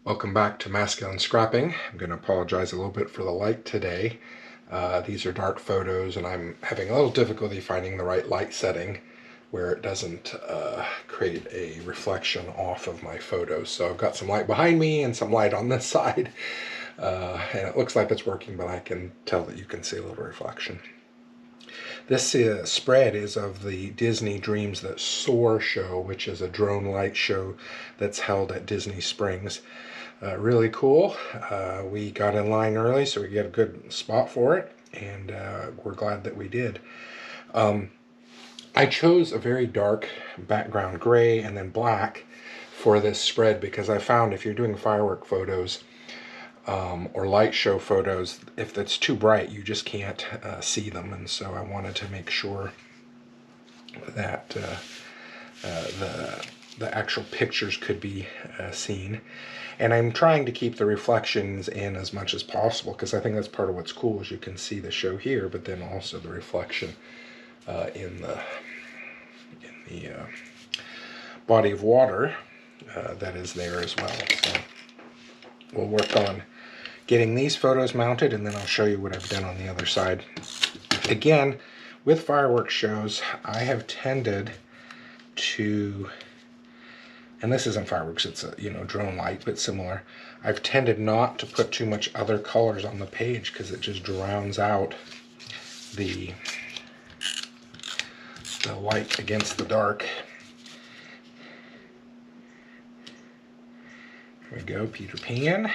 Welcome back to Masculine Scrapping. I'm going to apologize a little bit for the light today. These are dark photos and I'm having a little difficulty finding the right light setting where it doesn't create a reflection off of my photos. So I've got some light behind me and some light on this side. And it looks like it's working, but I can tell that you can see a little reflection. This spread is of the Disney Dreams That Soar show, which is a drone light show that's held at Disney Springs. Really cool. We got in line early so we could get a good spot for it, and we're glad that we did. I chose a very dark background, gray and then black, for this spread because I found if you're doing firework photos or light show photos, if it's too bright you just can't see them, and so I wanted to make sure that the actual pictures could be seen. And I'm trying to keep the reflections in as much as possible because I think that's part of what's cool is you can see the show here, but then also the reflection in the body of water that is there as well. So we'll work on getting these photos mounted, and then I'll show you what I've done on the other side. Again, with fireworks shows, I have tended to, and this isn't fireworks, it's a drone light, but similar. I've tended not to put too much other colors on the page because it just drowns out the light against the dark. Here we go, Peter Pan.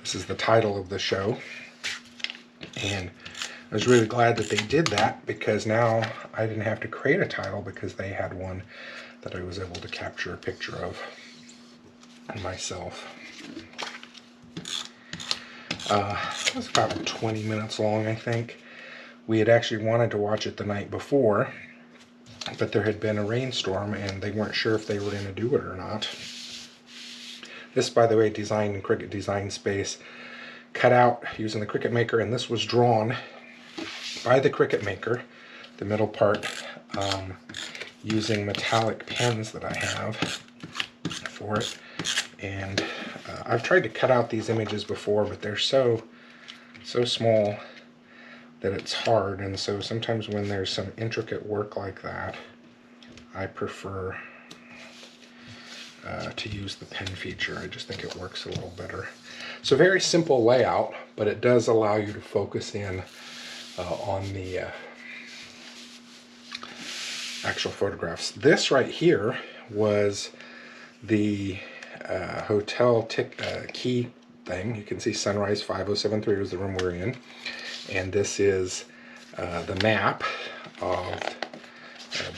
This is the title of the show, and I was really glad that they did that because now I didn't have to create a title because they had one that I was able to capture a picture of myself. It was about 20 minutes long, I think. We had actually wanted to watch it the night before, but there had been a rainstorm and they weren't sure if they were going to do it or not. This, by the way, designed in Cricut Design Space, cut out using the Cricut Maker, and this was drawn by the Cricut Maker, the middle part, using metallic pens that I have for it. And I've tried to cut out these images before, but they're so small that it's hard, and so sometimes when there's some intricate work like that, I prefer to use the pen feature. I just think it works a little better. So very simple layout, but it does allow you to focus in on the actual photographs. This right here was the hotel key thing. You can see Sunrise 5073 was the room we're in, and this is the map of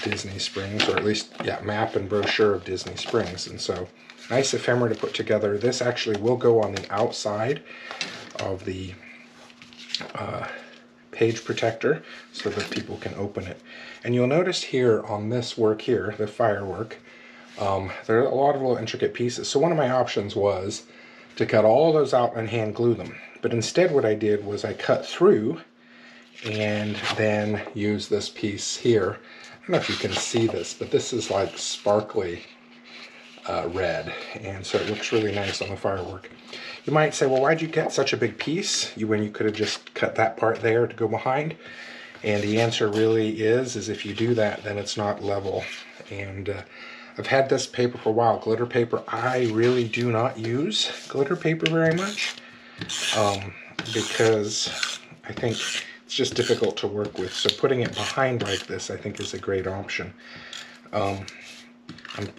Disney Springs, or at least, yeah, map and brochure of Disney Springs. And so nice ephemera to put together. This actually will go on the outside of the page protector so that people can open it. And you'll notice here on this work here, the firework, there are a lot of little intricate pieces. So one of my options was to cut all those out and hand glue them. But instead what I did was I cut through and then use this piece here. I don't know if you can see this, but this is like sparkly red, and so it looks really nice on the firework. You might say, well, why'd you get such a big piece when you could have just cut that part there to go behind? And the answer really is if you do that, then it's not level. And I've had this paper for a while, glitter paper. I really do not use glitter paper very much because I think it's just difficult to work with. So putting it behind like this, I think, is a great option.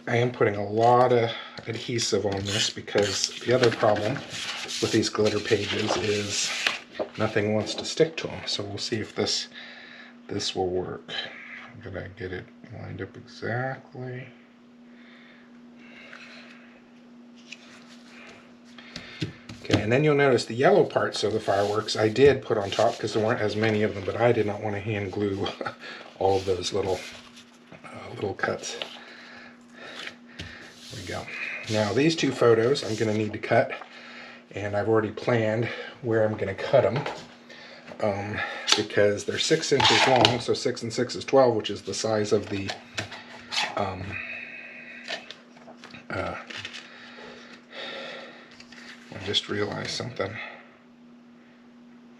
I am putting a lot of adhesive on this because the other problem with these glitter pages is nothing wants to stick to them. So we'll see if this will work. I'm gonna get it lined up exactly. Okay, and then you'll notice the yellow parts of the fireworks I did put on top because there weren't as many of them, but I did not want to hand glue all of those little cuts. There we go. Now these two photos I'm going to need to cut, and I've already planned where I'm going to cut them. because they're 6 inches long, so 6 and 6 is 12, which is the size of the I just realized something.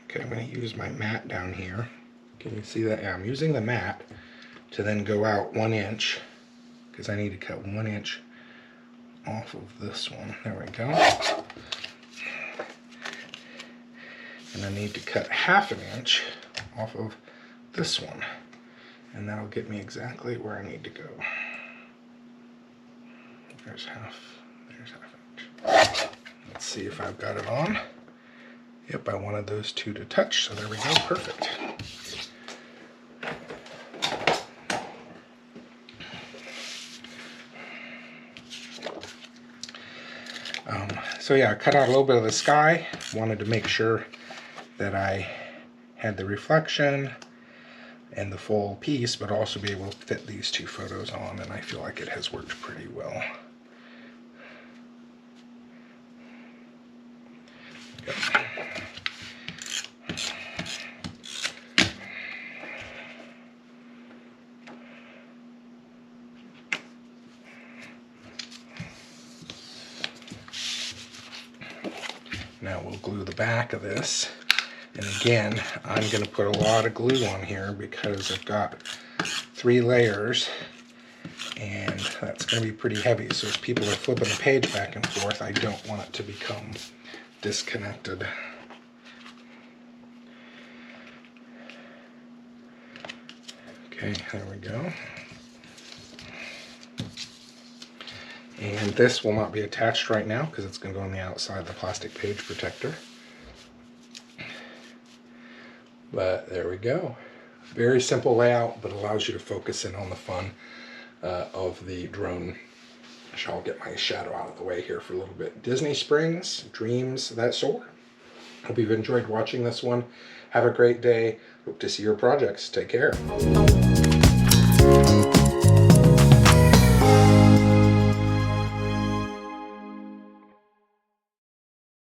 Okay, I'm going to use my mat down here. Can you see that? Yeah, I'm using the mat to then go out 1 inch, because I need to cut 1 inch off of this one. There we go. And I need to cut 1/2 inch off of this one. And that'll get me exactly where I need to go. There's 1/2 inch. Let's see if I've got it on. Yep, I wanted those two to touch, so there we go, perfect. So yeah, I cut out a little bit of the sky. Wanted to make sure that I had the reflection and the full piece, but also be able to fit these two photos on, and I feel like it has worked pretty well. Now we'll glue the back of this. And again, I'm going to put a lot of glue on here because I've got 3 layers and that's going to be pretty heavy. So as people are flipping the page back and forth, I don't want it to become disconnected. Okay, there we go. And this will not be attached right now because it's going to go on the outside of the plastic page protector. But there we go. Very simple layout, but allows you to focus in on the fun of the drone. I shall get my shadow out of the way here for a little bit. Disney Springs, Dreams That Soar. Hope you've enjoyed watching this one. Have a great day. Hope to see your projects. Take care.